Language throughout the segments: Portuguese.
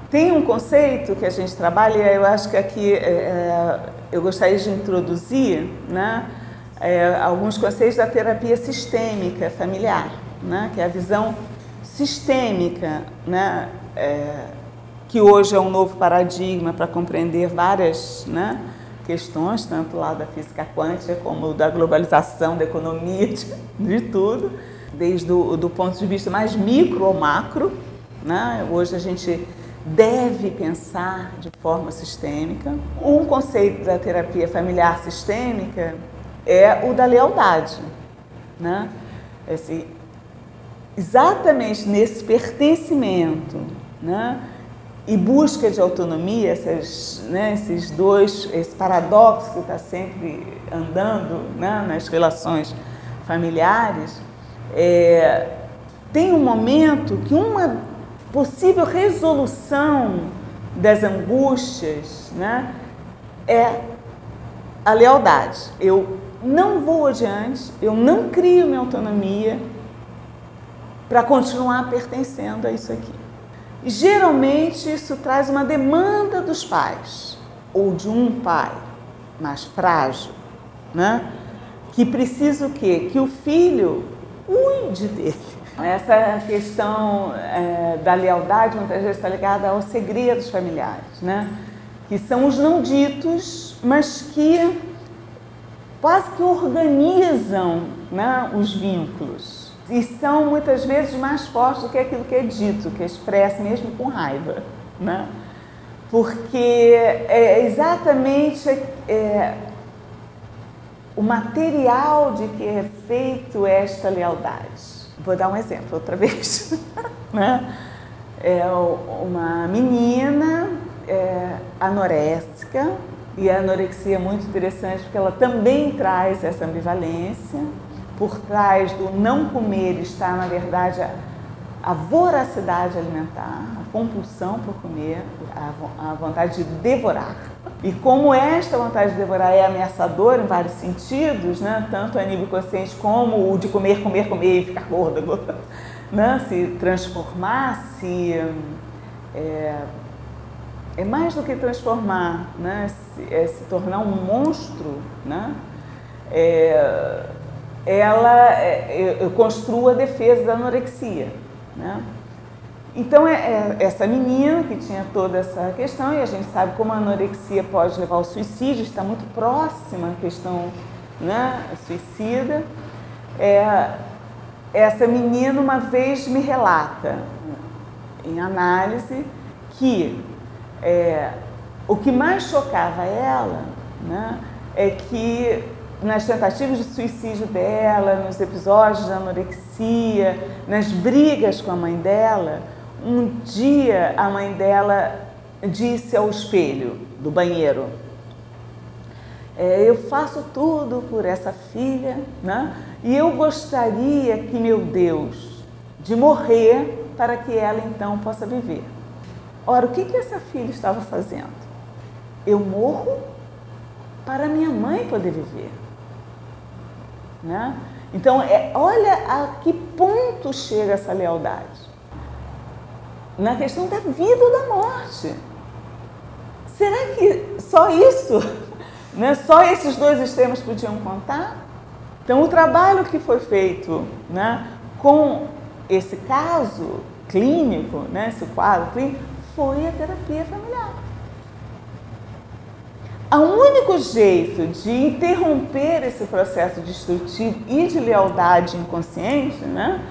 Tem um conceito que a gente trabalha, e eu acho que aqui eu gostaria de introduzir, né, alguns conceitos da terapia sistêmica familiar, né, que é a visão sistêmica, né, que hoje é um novo paradigma para compreender várias, né, questões, tanto lá da física quântica como da globalização, da economia, de tudo, desde do ponto de vista mais micro ou macro, né? Hoje a gente deve pensar de forma sistêmica. Um conceito da terapia familiar sistêmica é o da lealdade, né? Exatamente nesse pertencimento, né, e busca de autonomia, esse paradoxo que está sempre andando, né, nas relações familiares, tem um momento que uma possível resolução das angústias, né, é a lealdade. Eu não vou adiante, eu não crio minha autonomia para continuar pertencendo a isso aqui. E, geralmente isso traz uma demanda dos pais, ou de um pai mais frágil, né, que precisa o quê? Que o filho cuide dele. Essa questão da lealdade muitas vezes está ligada aos segredos familiares, né? Que são os não ditos, mas que quase que organizam, né, os vínculos. E são muitas vezes mais fortes do que aquilo que é dito, que é expresso mesmo com raiva, né? Porque é exatamente o material de que é feito esta lealdade. Vou dar um exemplo outra vez, né? É uma menina anoréxica, e a anorexia é muito interessante porque ela também traz essa ambivalência. Por trás do não comer está, na verdade, a voracidade alimentar, a compulsão por comer, a vontade de devorar. E como esta vontade de devorar é ameaçadora em vários sentidos, né, tanto a nível consciente como o de comer, comer, comer e ficar gorda, né, se transformar, é mais do que transformar, né, se tornar um monstro, né, eu construo a defesa da anorexia, né? Então, essa menina que tinha toda essa questão, e a gente sabe como a anorexia pode levar ao suicídio, está muito próxima à questão, né, suicida. Essa menina uma vez me relata, em análise, que o que mais chocava ela, né, é que nas tentativas de suicídio dela, nos episódios de anorexia, nas brigas com a mãe dela, um dia a mãe dela disse ao espelho do banheiro: eu faço tudo por essa filha, né? E eu gostaria que, meu Deus, de morrer para que ela então possa viver. Ora, o que essa filha estava fazendo? Eu morro para minha mãe poder viver. Né? Então, olha a que ponto chega essa lealdade. Na questão da vida ou da morte. Será que só isso, né? Só esses dois extremos podiam contar? Então, o trabalho que foi feito, né, com esse caso clínico, né, esse quadro clínico, foi a terapia familiar. O único jeito de interromper esse processo destrutivo e de lealdade inconsciente, né,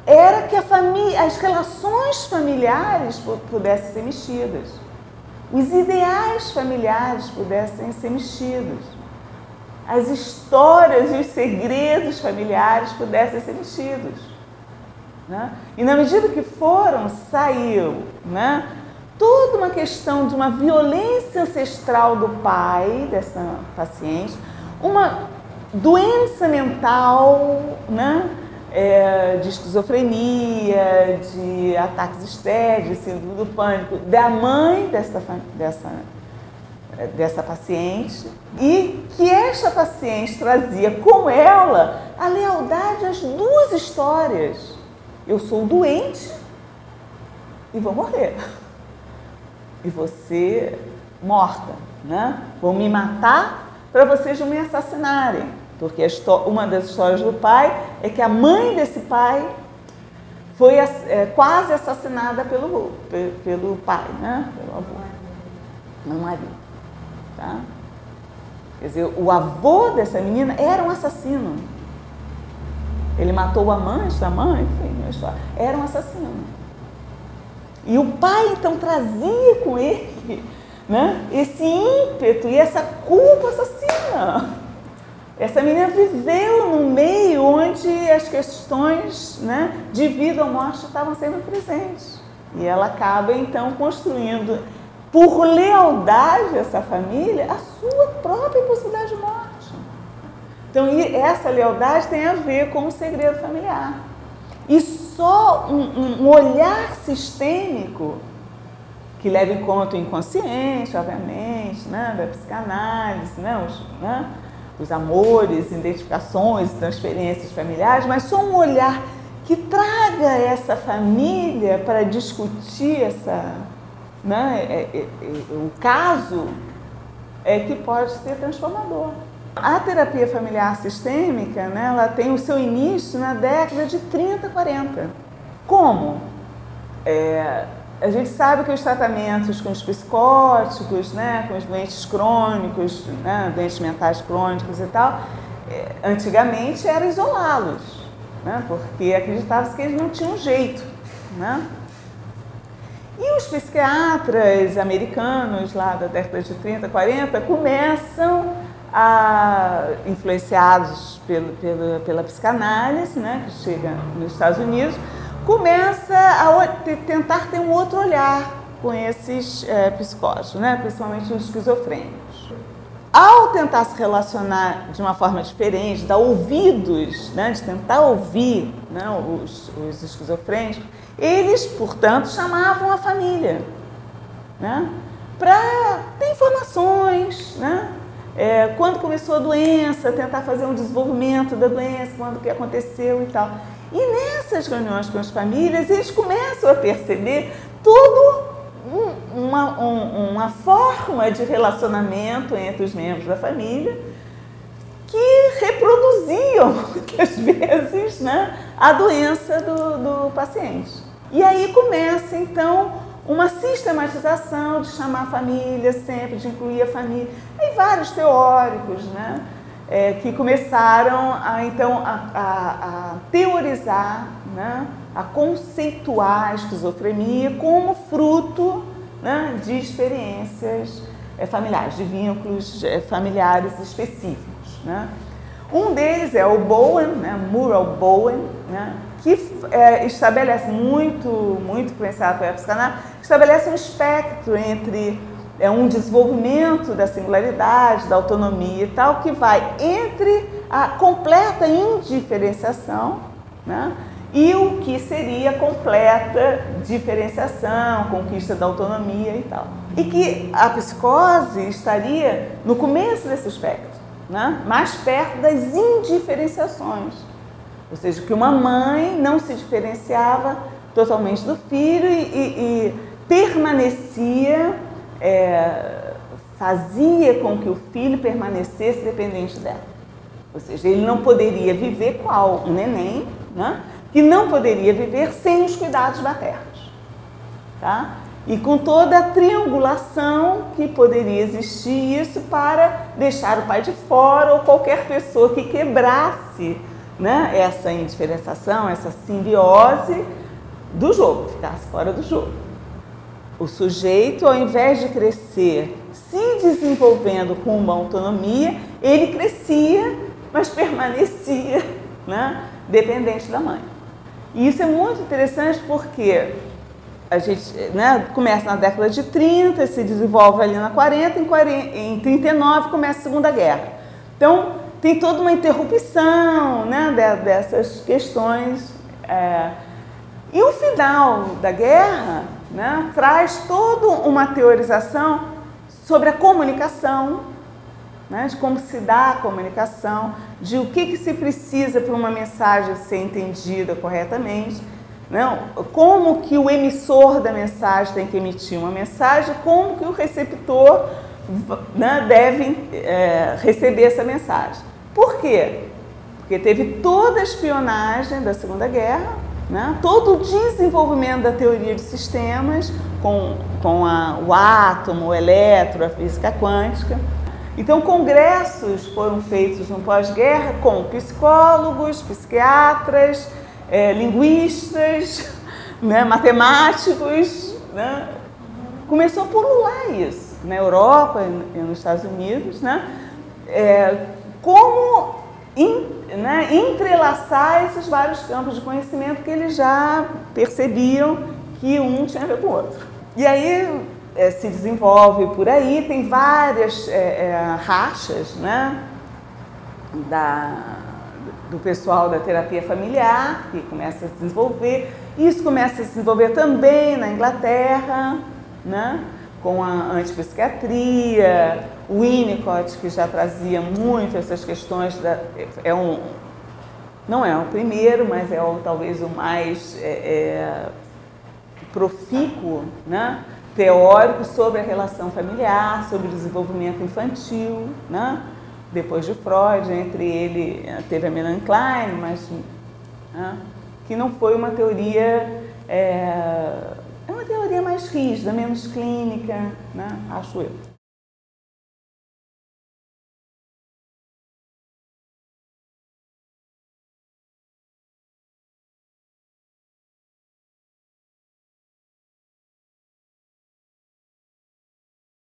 era que as relações familiares pudessem ser mexidas, os ideais familiares pudessem ser mexidos, as histórias e os segredos familiares pudessem ser mexidos, né? E na medida que saiu, né, toda uma questão de uma violência ancestral do pai dessa paciente, uma doença mental, né, de esquizofrenia, de ataques histéricos, de síndrome do pânico, da mãe dessa paciente, e que esta paciente trazia com ela a lealdade às duas histórias. Eu sou doente e vou morrer. e você morta, né? Vão me matar para vocês não me assassinarem. Porque uma das histórias do pai é que a mãe desse pai foi quase assassinada pelo pai, né? Pelo avô, pelo marido, tá? Quer dizer, o avô dessa menina era um assassino. Ele matou o amante da mãe, enfim, era um assassino. E o pai, então, trazia com ele, né, esse ímpeto e essa culpa assassina. Essa menina viveu num meio onde as questões, né, de vida ou morte estavam sempre presentes. E ela acaba, então, construindo, por lealdade a essa família, a sua própria possibilidade de morte. Então, essa lealdade tem a ver com o segredo familiar. E só um olhar sistêmico, que leva em conta o inconsciente, obviamente, né, da psicanálise, né, os amores, identificações, transferências familiares, mas só um olhar que traga essa família para discutir o caso, que pode ser transformador. A terapia familiar sistêmica, né, ela tem o seu início na década de 30, 40. Como? A gente sabe que os tratamentos com os psicóticos, né, com os doentes crônicos, né, doentes mentais crônicos e tal, antigamente era isolá-los, né, porque acreditava-se que eles não tinham jeito, né? E os psiquiatras americanos lá da década de 30, 40 começam influenciados pela psicanálise, né, que chega nos Estados Unidos, começa a tentar ter um outro olhar com esses psicóticos, né, principalmente os esquizofrênicos. Ao tentar se relacionar de uma forma diferente, dar ouvidos, né, de tentar ouvir, né, os esquizofrênicos, eles, portanto, chamavam a família, né, para ter informações, né? Quando começou a doença, tentar fazer um desenvolvimento da doença, quando que aconteceu e tal. E nessas reuniões com as famílias, eles começam a perceber toda uma forma de relacionamento entre os membros da família que reproduziam, muitas vezes, né, a doença do paciente. E aí começa, então, uma sistematização de chamar a família sempre, de incluir a família. E vários teóricos, né, que começaram a teorizar, né, a conceituar a esquizofrenia como fruto, né, de experiências familiares, de vínculos familiares específicos, né. Um deles é o Bowen, né, Murray Bowen, né, que estabelece, muito influenciado pela psicanálise, estabelece um espectro entre um desenvolvimento da singularidade, da autonomia e tal, que vai entre a completa indiferenciação, né, e o que seria completa diferenciação, conquista da autonomia e tal. E que a psicose estaria no começo desse espectro, né, mais perto das indiferenciações. Ou seja, que uma mãe não se diferenciava totalmente do filho e permanecia, fazia com que o filho permanecesse dependente dela. Ou seja, ele não poderia viver qual um neném, né, que não poderia viver sem os cuidados maternos. Tá? E com toda a triangulação que poderia existir isso para deixar o pai de fora ou qualquer pessoa que quebrasse, né, essa indiferenciação, essa simbiose do jogo, ficasse fora do jogo. O sujeito, ao invés de crescer se desenvolvendo rumo à autonomia, ele crescia, mas permanecia, né, dependente da mãe. E isso é muito interessante porque a gente, né, começa na década de 30, se desenvolve ali na 40, em 39 começa a Segunda Guerra. Então, tem toda uma interrupção, né, dessas questões. E o final da guerra, né, traz toda uma teorização sobre a comunicação, né, de como se dá a comunicação, de o que se precisa para uma mensagem ser entendida corretamente. Não, como que o emissor da mensagem tem que emitir uma mensagem, como que o receptor, né, deve receber essa mensagem. Por quê? Porque teve toda a espionagem da Segunda Guerra, né, todo o desenvolvimento da teoria de sistemas com o átomo, o elétron, a física quântica. Então, congressos foram feitos no pós-guerra com psicólogos, psiquiatras, linguistas, né, matemáticos, né? Começou a pulular isso na Europa e nos Estados Unidos, né? Como entrelaçar esses vários campos de conhecimento que eles já percebiam que um tinha a ver com o outro. E aí se desenvolve por aí, tem várias rachas, né, do pessoal da terapia familiar, que começa a se desenvolver. Isso começa a se desenvolver também na Inglaterra, né, com a antipsiquiatria, o Winnicott, que já trazia muito essas questões, não é o primeiro, mas talvez o mais profícuo, né, teórico sobre a relação familiar, sobre o desenvolvimento infantil, né? Depois de Freud, entre ele teve a Melanie Klein, mas que não foi uma teoria, é uma teoria mais rígida, menos clínica, né? Acho eu.